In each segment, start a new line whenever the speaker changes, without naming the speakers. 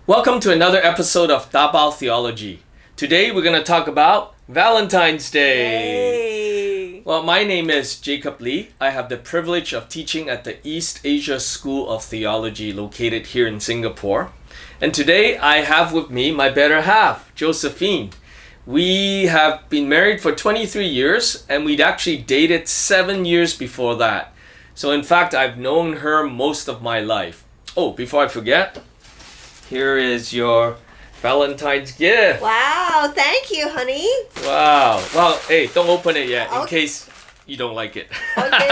Welcome to another episode of Tabao Theology. Today we're going to talk about Valentine's Day.
Yay.
Well, my name is Jacob Li. I have the privilege of teaching at the 𝐰𝐸𝐥𝐥 School of Theology located here in Singapore. And today I have with me my better half, Josephine. We have been married for 23 years and we'd actually dated 7 years before that. So in fact, I've known her most of my life. Oh, before I forget, here is your Valentine's gift.
Wow, thank you, honey.
Wow. Well, hey, don't open it yet in
Okay.
case you don't like it.
Okay.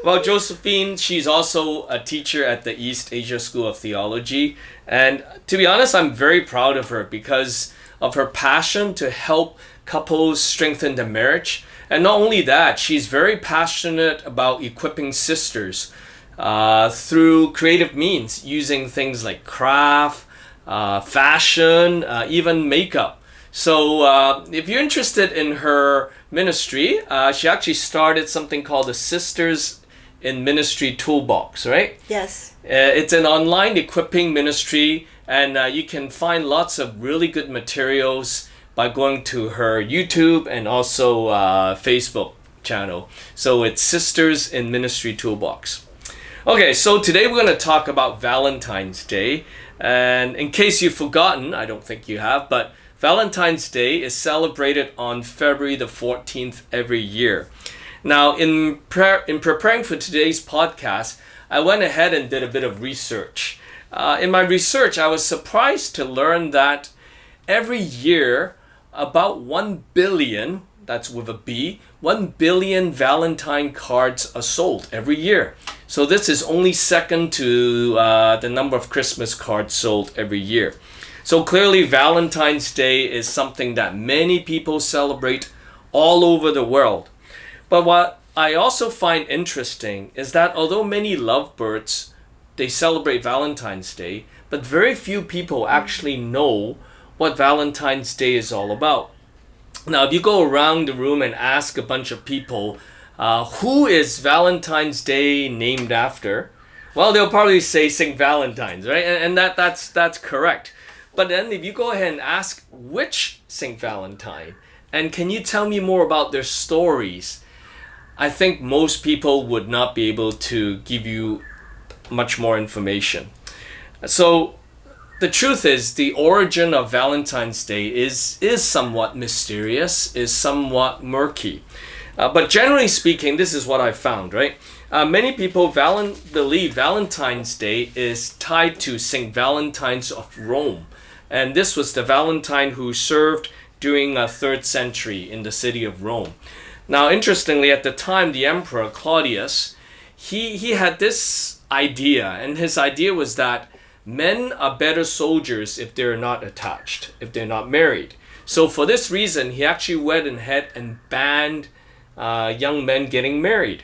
Well, Josephine, she's also a teacher at the 𝐰𝐸𝐥𝐥 School of Theology. And to be honest, I'm very proud of her because of her passion to help couples strengthen their marriage. And not only that, she's very passionate about equipping sisters through creative means, using things like craft, fashion, even makeup. So if you're interested in her ministry, she actually started something called the Sisters in Ministry Toolbox, right?
Yes.
It's an online equipping ministry, and you can find lots of really good materials by going to her YouTube and also Facebook channel. So it's Sisters in Ministry Toolbox. Okay, so today we're going to talk about Valentine's Day. And in case you've forgotten, I don't think you have, but Valentine's Day is celebrated on February the 14th every year. Now, in preparing for today's podcast, I went ahead and did a bit of research. In my research, I was surprised to learn that every year, about 1 billion, that's with a B, 1 billion Valentine cards are sold every year. So this is only second to the number of Christmas cards sold every year. So clearly Valentine's Day is something that many people celebrate all over the world. But what I also find interesting is that although many lovebirds, they celebrate Valentine's Day, but very few people actually know what Valentine's Day is all about. Now, if you go around the room and ask a bunch of people, who is Valentine's Day named after? Well, they'll probably say St. Valentine's, right? And that's correct. But then if you go ahead and ask which St. Valentine, and can you tell me more about their stories? I think most people would not be able to give you much more information. So the truth is, the origin of Valentine's Day is somewhat mysterious, is somewhat murky. But generally speaking, this is what I found, right? Many people believe Valentine's Day is tied to St. Valentine's of Rome. And this was the Valentine who served during the 3rd century in the city of Rome. Now, interestingly, at the time, the emperor Claudius, he had this idea. And his idea was that men are better soldiers if they're not attached, if they're not married. So for this reason, he actually went ahead and banned young men getting married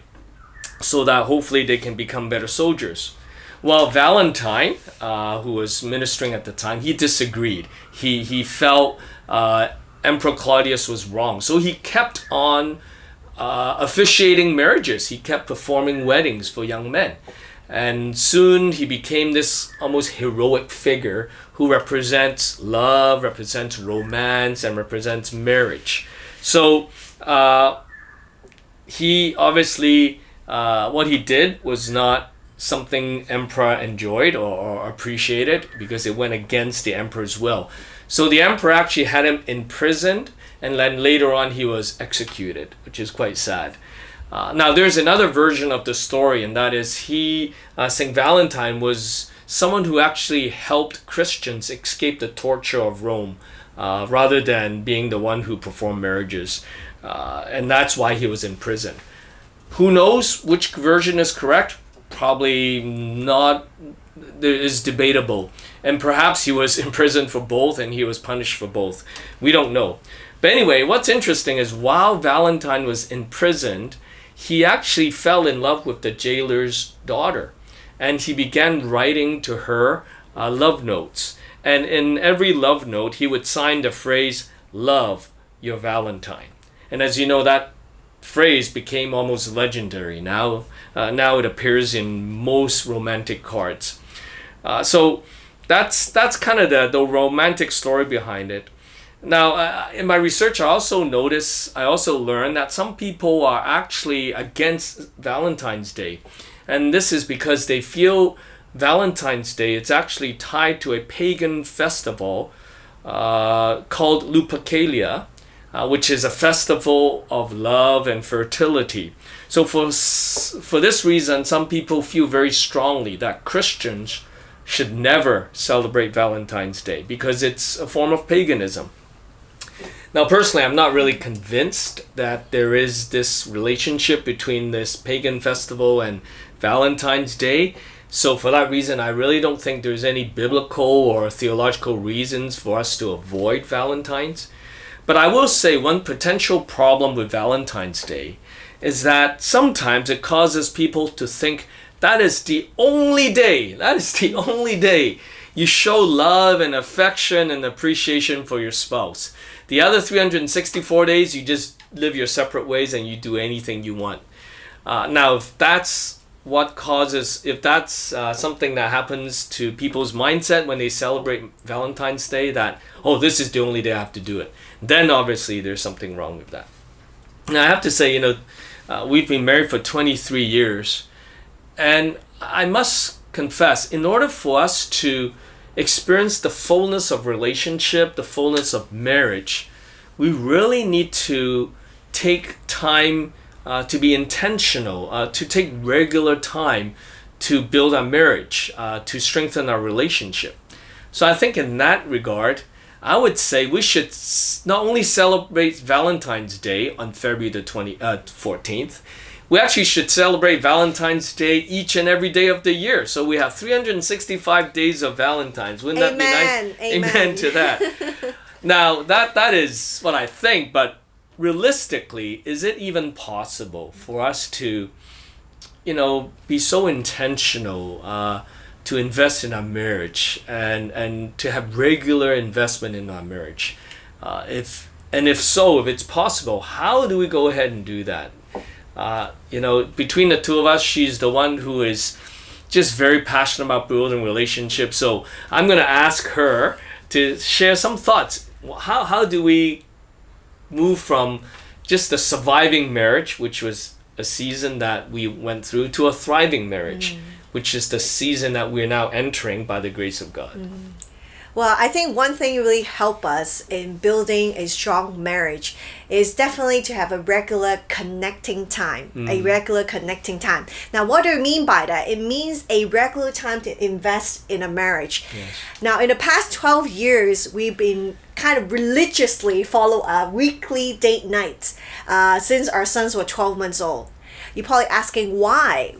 so that hopefully they can become better soldiers. Well, Valentine, who was ministering at the time, he disagreed. He felt Emperor Claudius was wrong. So he kept on officiating marriages. He kept performing weddings for young men. And soon he became this almost heroic figure who represents love, represents romance, and represents marriage. So he obviously, what he did was not something emperor enjoyed or appreciated because it went against the emperor's will. So the emperor actually had him imprisoned, and then later on he was executed, which is quite sad. Now there's another version of the story, and that is St. Valentine was someone who actually helped Christians escape the torture of Rome rather than being the one who performed marriages. And that's why he was in prison. Who knows which version is correct? Probably not. It is debatable. And perhaps he was imprisoned for both and he was punished for both. We don't know. But anyway, what's interesting is while Valentine was imprisoned, he actually fell in love with the jailer's daughter. And he began writing to her love notes. And in every love note, he would sign the phrase, "Love, your Valentine." And as you know, that phrase became almost legendary. Now it appears in most romantic cards. So that's kind of the romantic story behind it. Now, in my research, I also learned that some people are actually against Valentine's Day. And this is because they feel Valentine's Day, it's actually tied to a pagan festival called 𝐻𝐿𝐵𝐿𝐵𝐿, which is a festival of love and fertility. So for this reason, some people feel very strongly that Christians should never celebrate Valentine's Day because it's a form of paganism. Now, personally, I'm not really convinced that there is this relationship between this pagan festival and Valentine's Day. So for that reason, I really don't think there's any biblical or theological reasons for us to avoid Valentine's. But I will say one potential problem with Valentine's Day is that sometimes it causes people to think that is the only day you show love and affection and appreciation for your spouse. The other 364 days, you just live your separate ways and you do anything you want. Now, if that's something that happens to people's mindset when they celebrate Valentine's Day, that, oh, this is the only day I have to do it, then obviously there's something wrong with that. Now, I have to say, we've been married for 23 years, and I must confess, in order for us to experience the fullness of relationship, the fullness of marriage, we really need to take time to be intentional, to take regular time to build our marriage, to strengthen our relationship. So I think in that regard, I would say we should not only celebrate Valentine's Day on February the 14th, we actually should celebrate Valentine's Day each and every day of the year. So we have 365 days of Valentine's. Wouldn't that be nice? Amen to that. Now, that is what I think, but realistically, is it even possible for us to, be so intentional to invest in our marriage and to have regular investment in our marriage? If it's possible, how do we go ahead and do that? Between the two of us, she's the one who is just very passionate about building relationships. So I'm going to ask her to share some thoughts. How do we move from just a surviving marriage, which was a season that we went through, to a thriving marriage, which is the season that we're now entering by the grace of God?
Well, I think one thing really help us in building a strong marriage is definitely to have a regular connecting time. A regular connecting time. Now, what do I mean by that? It means a regular time to invest in a marriage.
Yes.
Now, in the past 12 years, we've been kind of religiously follow a weekly date nights since our sons were 12 months old. You're probably asking why.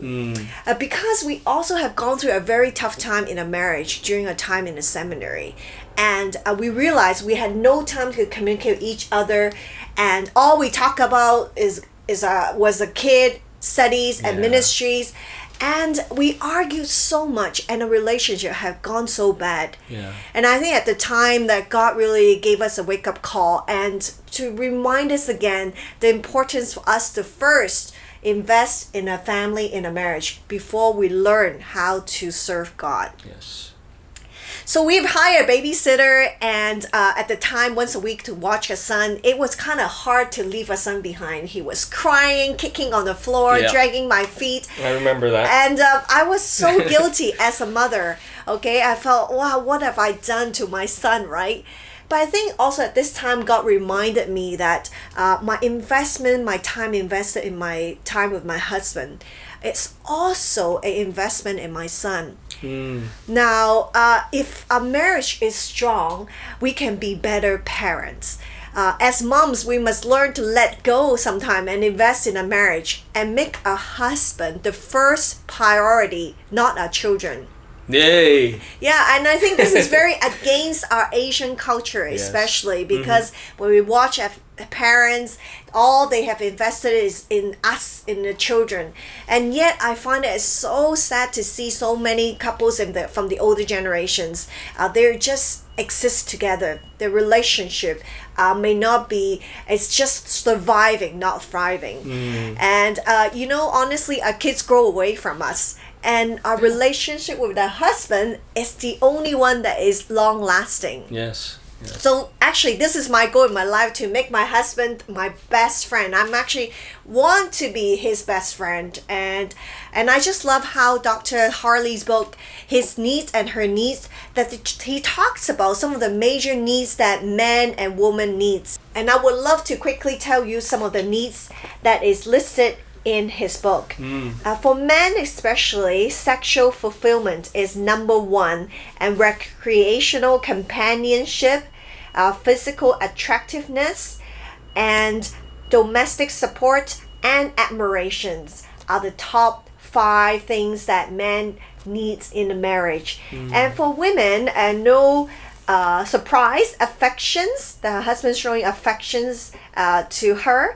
Because we also have gone through a very tough time in a marriage during a time in the seminary. And we realized we had no time to communicate with each other. And all we talk about was the kid, studies, and ministries. And we argued so much, and the relationship had gone so bad.
Yeah.
And I think at the time that God really gave us a wake-up call and to remind us again the importance for us to first invest in a family, in a marriage, before we learn how to serve God.
Yes.
So we've hired a babysitter, and at the time, once a week to watch our son. It was kind of hard to leave our son behind. He was crying, kicking on the floor, dragging my feet.
I remember that.
And I was so guilty as a mother. Okay, I felt, wow, what have I done to my son, right? But I think also at this time, God reminded me that my investment, my time invested in my time with my husband, it's also an investment in my son. Now, if a marriage is strong, we can be better parents. As moms, we must learn to let go sometime and invest in a marriage and make a husband the first priority, not our children.
Yay!
Yeah, and I think this is very against our Asian culture, especially because when we watch parents, all they have invested is in us, in the children. And yet I find it so sad to see so many couples from the older generations. They just exist together. Their relationship may not be, it's just surviving, not thriving. And honestly, our kids grow away from us. And our relationship with the husband is the only one that is long lasting.
Yes.
So actually, this is my goal in my life, to make my husband my best friend. I'm actually want to be his best friend, and I just love how Dr. Harley's book, His Needs and Her Needs, that he talks about some of the major needs that men and women needs. And I would love to quickly tell you some of the needs that is listed in his book. For men especially, sexual fulfillment is number one, and recreational companionship, physical attractiveness, and domestic support and admirations are the top 5 things that men needs in a marriage. And for women, no surprise, affections, the husband showing affections to her,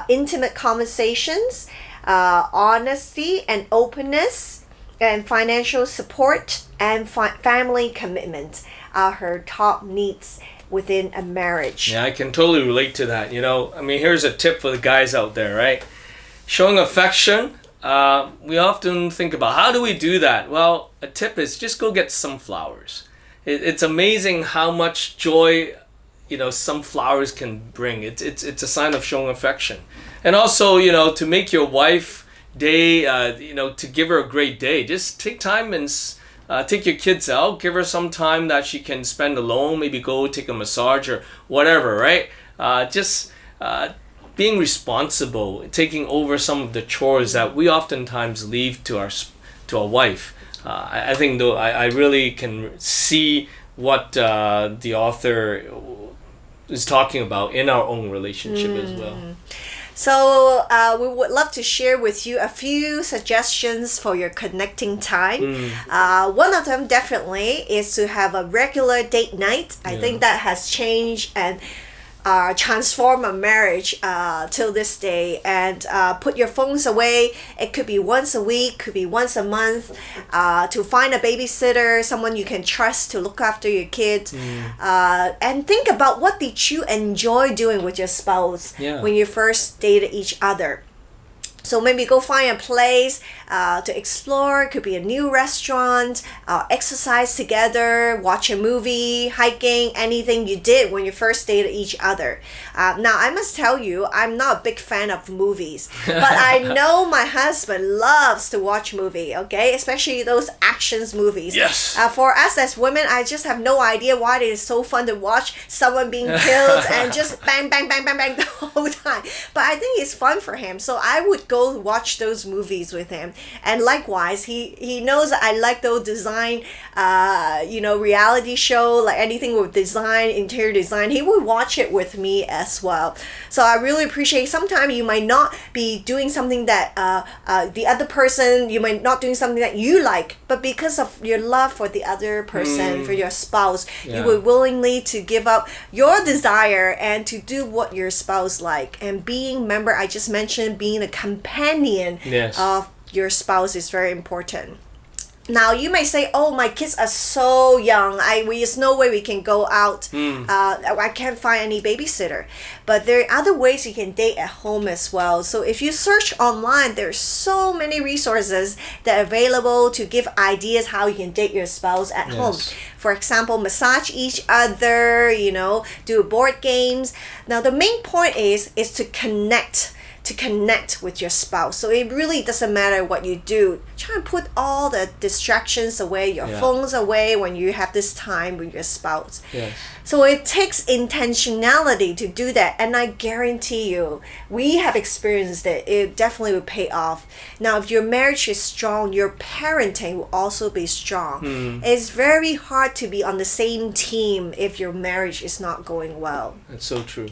intimate conversations, honesty and openness, and financial support and family commitment are her top needs within a marriage.
Yeah, I can totally relate to that. I mean, here's a tip for the guys out there, right? Showing affection, we often think about, how do we do that? Well, a tip is just go get some flowers. It's amazing how much joy some flowers can bring. It's a sign of showing affection. And also, to make your wife day, to give her a great day, just take time and take your kids out, give her some time that she can spend alone, maybe go take a massage or whatever, right? Just being responsible, taking over some of the chores that we oftentimes leave to our wife. I think though I really can see what the author is talking about in our own relationship as well.
So we would love to share with you a few suggestions for your connecting time. One of them definitely is to have a regular date night. I think that has changed and transform a marriage till this day. And put your phones away. It could be once a week, could be once a month, to find a babysitter, someone you can trust to look after your kids. And think about, what did you enjoy doing with your spouse when you first dated each other. So maybe go find a place to explore. It could be a new restaurant, exercise together, watch a movie, hiking, anything you did when you first dated each other. Now, I must tell you, I'm not a big fan of movies, but I know my husband loves to watch movie, okay? Especially those actions movies.
Yes.
For us as women, I just have no idea why it is so fun to watch someone being killed and just bang, bang, bang, bang, bang the whole time. But I think it's fun for him. So I would go watch those movies with him. And likewise, he knows that I like those design, reality show, like anything with design, interior design. He would watch it with me as well. So I really appreciate, sometimes you might not be doing something that the other person, you might not doing something that you like, but because of your love for the other person, for your spouse, you would willingly to give up your desire and to do what your spouse like. And remember, I just mentioned being a companion of your spouse is very important. Now, you may say, oh, my kids are so young. There's no way we can go out. I can't find any babysitter. But there are other ways you can date at home as well. So if you search online, there's so many resources that are available to give ideas how you can date your spouse at home. For example, massage each other, do board games. Now, the main point is to connect with your spouse. So it really doesn't matter what you do. Try and put all the distractions away, your phones away when you have this time with your spouse. So it takes intentionality to do that, and I guarantee you, we have experienced it. It definitely will pay off. Now, if your marriage is strong, your parenting will also be strong. It's very hard to be on the same team if your marriage is not going well.
That's so true.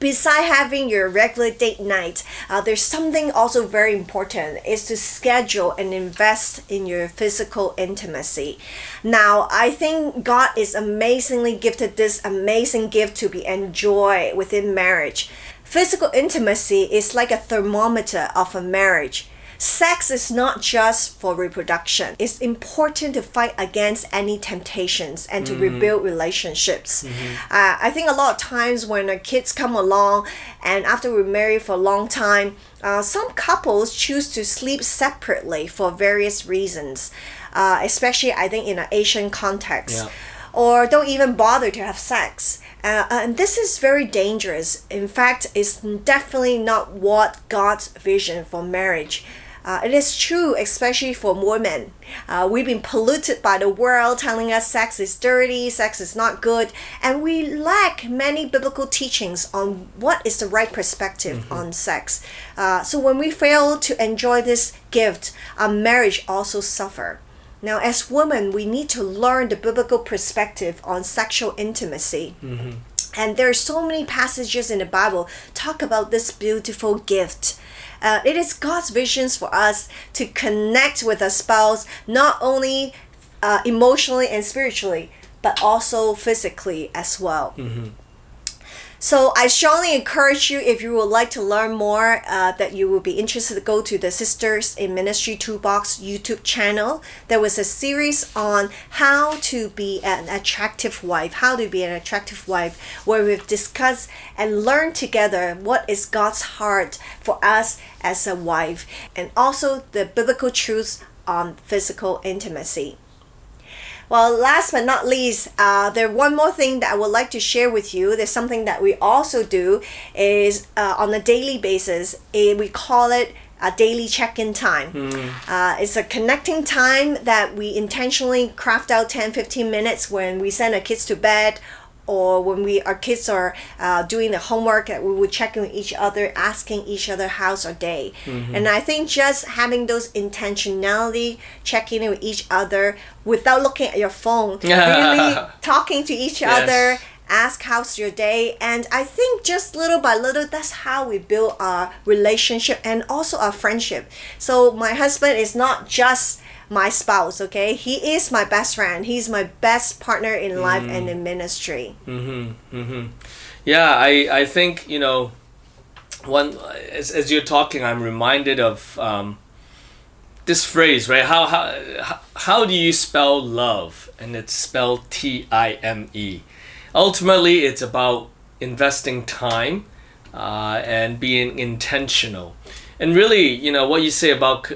Besides having your regular date night, there's something also very important, is to schedule and invest in your physical intimacy. Now, I think God is amazingly gifted this amazing gift to be enjoyed within marriage. Physical intimacy is like a thermometer of a marriage. sex is not just for reproduction. It's important to fight against any temptations and to rebuild relationships. I think a lot of times when our kids come along and after we're married for a long time, some couples choose to sleep separately for various reasons, especially I think in an Asian context.
Yeah.
Or don't even bother to have sex. And this is very dangerous. In fact, it's definitely not what God's vision for marriage. It is true, especially for women. We've been polluted by the world telling us sex is dirty, sex is not good, and we lack many biblical teachings on what is the right perspective on sex. So when we fail to enjoy this gift, our marriage also suffer. Now, as women, we need to learn the biblical perspective on sexual intimacy. And there are so many passages in the Bible talk about this beautiful gift. It is God's visions for us to connect with a spouse, not only emotionally and spiritually, but also physically as well. So I strongly encourage you, if you would like to learn more, that you will be interested to go to the Sisters in Ministry Toolbox YouTube channel. There was a series on how to be an attractive wife, where we've discussed and learned together what is God's heart for us as a wife, and also the biblical truths on physical intimacy. Well, last but not least, there's one more thing that I would like to share with you. There's something that we also do is on a daily basis. We call it a daily check-in time. It's a connecting time that we intentionally craft out 10-15 minutes when we send our kids to bed, or when our kids are doing the homework, that we would check in with each other, asking each other how's our day. And I think just having those intentionality, checking in with each other without looking at your phone, really talking to each other, ask how's your day. And I think just little by little, that's how we build our relationship and also our friendship. So my husband is not just my spouse, okay? He is my best friend. He's my best partner in life and in ministry.
Yeah, I think, you know, as you're talking, I'm reminded of this phrase, right? How do you spell love? And it's spelled T-I-M-E. Ultimately, it's about investing time and being intentional. And really, you know, what you say about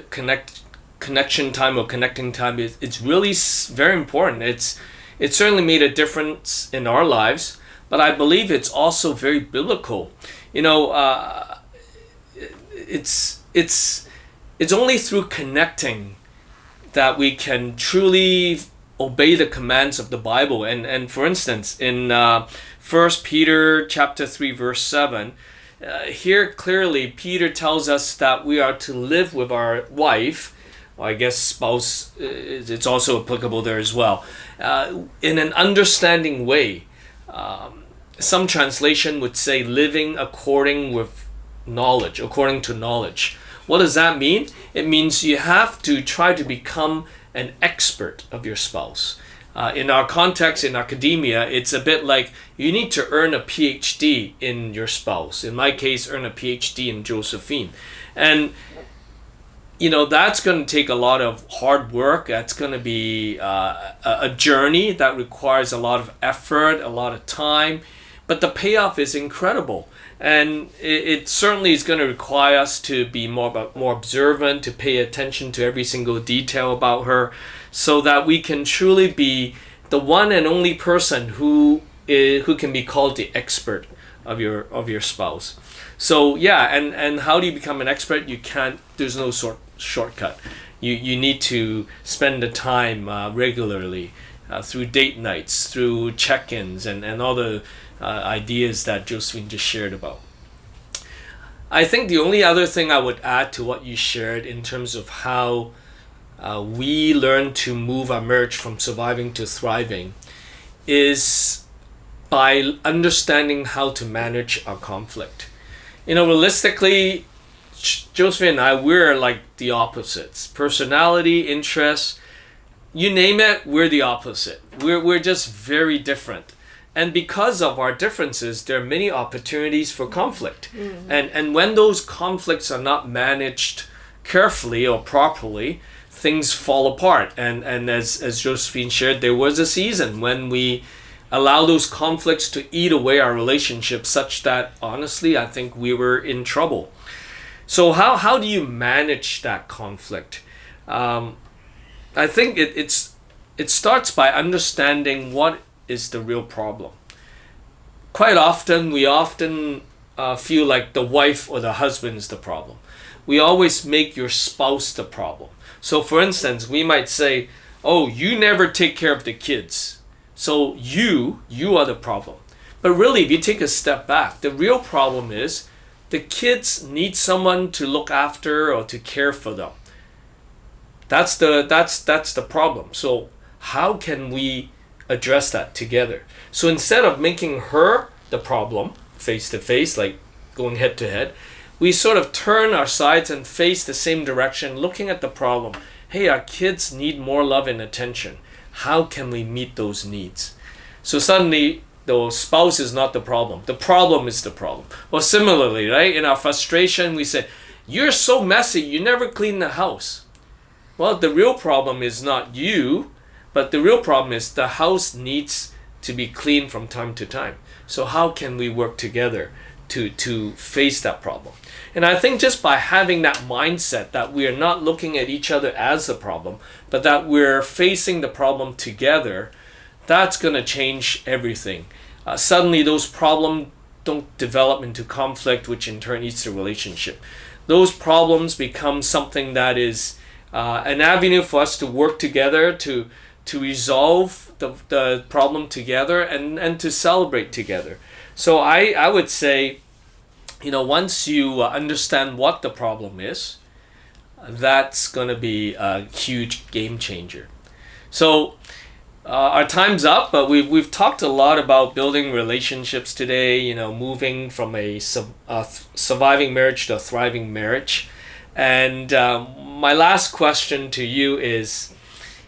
connection time or connecting time, it's really very important. It's certainly made a difference in our lives, but I believe it's also very biblical. You know, it's only through connecting that we can truly obey the commands of the Bible. And for instance, in 1 Peter chapter 3 verse 7, here clearly Peter tells us that we are to live with our wife, or I guess spouse, it's also applicable there as well, in an understanding way. Some translation would say living according to knowledge. What does that mean? It means you have to try to become an expert of your spouse. In our context, in academia, it's a bit like you need to earn a PhD in your spouse. In my case, earn a PhD in Josephine. And you know, that's going to take a lot of hard work. That's going to be a journey that requires a lot of effort, a lot of time. But the payoff is incredible. And it certainly is going to require us to be more observant, to pay attention to every single detail about her, so that we can truly be the one and only person who can be called the expert of your spouse. So yeah, and how do you become an expert? You can't. There's no shortcut. You need to spend the time regularly through date nights, through check-ins, and all the ideas that Josephine just shared about. I think the only other thing I would add to what you shared in terms of how we learn to move our marriage from surviving to thriving is by understanding how to manage our conflict. You know, realistically, Josephine and I, we're like the opposites. Personality, interests, you name it, we're the opposite. We're just very different. And because of our differences, there are many opportunities for conflict. And when those conflicts are not managed carefully or properly, things fall apart. And as Josephine shared, there was a season when we allow those conflicts to eat away our relationship, such that honestly, I think we were in trouble. So how do you manage that conflict? I think it starts by understanding what is the real problem. Quite often, we feel like the wife or the husband is the problem. We always make your spouse the problem. So for instance, we might say, oh, you never take care of the kids, so you are the problem. But really, if you take a step back, the real problem is the kids need someone to look after or to care for them. That's the problem. So how can we address that together? So instead of making her the problem face to face, like going head to head, we sort of turn our sides and face the same direction, looking at the problem. Hey, our kids need more love and attention. How can we meet those needs? So suddenly the spouse is not the problem. The problem is the problem. Or similarly, right? In our frustration, we say, you're so messy, you never clean the house. Well, the real problem is not you, but the real problem is the house needs to be cleaned from time to time. So how can we work together to face that problem? And I think just by having that mindset that we are not looking at each other as the problem, but that we're facing the problem together, that's going to change everything. Suddenly those problems don't develop into conflict, which in turn eats the relationship. Those problems become something that is an avenue for us to work together, to resolve the problem together, and to celebrate together. So I would say, once you understand what the problem is, that's going to be a huge game changer. So our time's up, but we've talked a lot about building relationships today, moving from a surviving marriage to a thriving marriage. And my last question to you is,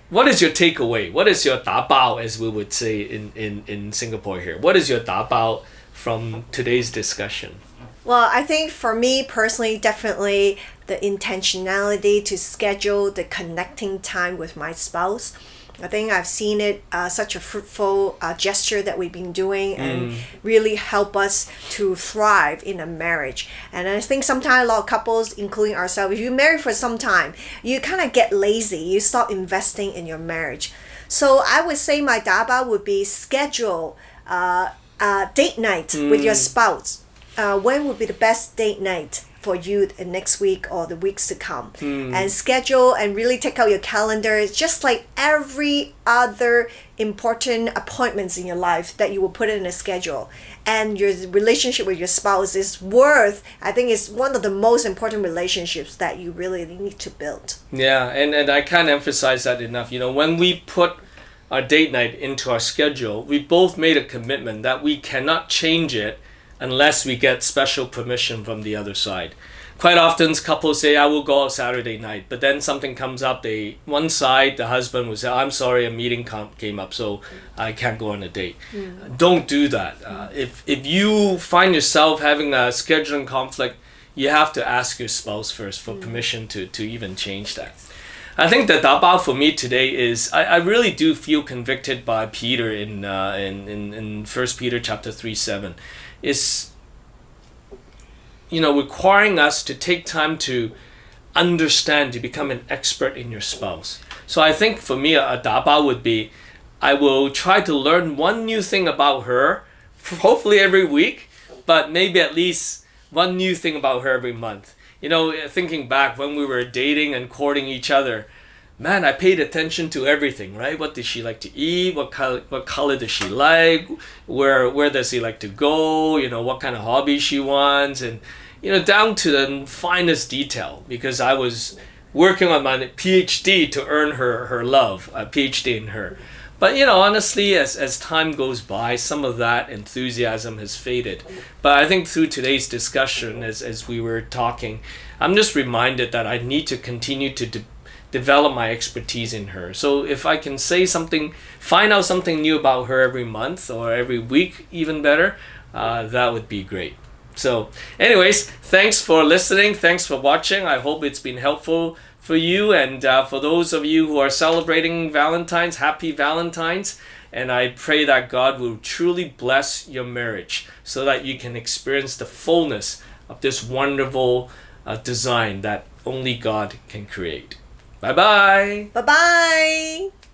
what is your takeaway? What is your Tabao, as we would say in Singapore here? What is your Tabao from today's discussion?
Well, I think for me personally, definitely the intentionality to schedule the connecting time with my spouse. I think I've seen it such a fruitful gesture that we've been doing and really help us to thrive in a marriage. And I think sometimes a lot of couples, including ourselves, if you're married for some time, you kind of get lazy. You stop investing in your marriage. So I would say my daba would be schedule date night with your spouse. When would be the best date night for you next week or the weeks to come? And schedule and really take out your calendar. It's just like every other important appointments in your life that you will put it in a schedule. And your relationship with your spouse is I think it's one of the most important relationships that you really need to build.
Yeah, and I can't emphasize that enough. When we put our date night into our schedule, we both made a commitment that we cannot change it unless we get special permission from the other side. Quite often couples say, I will go out Saturday night, but then something comes up, one side, the husband will say, I'm sorry, a meeting came up, so I can't go on a date. Don't do that. If you find yourself having a scheduling conflict, you have to ask your spouse first for permission to even change that. I think the Tabao for me today is, I really do feel convicted by Peter in 1 Peter chapter 3:7. Is requiring us to take time to understand, to become an expert in your spouse. So I think for me a Tabao would be, I will try to learn one new thing about her, hopefully every week, but maybe at least one new thing about her every month. Thinking back when we were dating and courting each other, man, I paid attention to everything, right? What does she like to eat? What color does she like? Where does he like to go? What kind of hobby she wants, and down to the finest detail, because I was working on my PhD to earn her love, a PhD in her. But honestly, as time goes by, some of that enthusiasm has faded. But I think through today's discussion, as we were talking, I'm just reminded that I need to continue to develop my expertise in her. So if I can find out something new about her every month or every week, even better, that would be great. So, anyways, thanks for listening. Thanks for watching. I hope it's been helpful for you. And for those of you who are celebrating Valentine's, happy Valentine's. And I pray that God will truly bless your marriage so that you can experience the fullness of this wonderful design that only God can create. Bye-bye.
Bye-bye.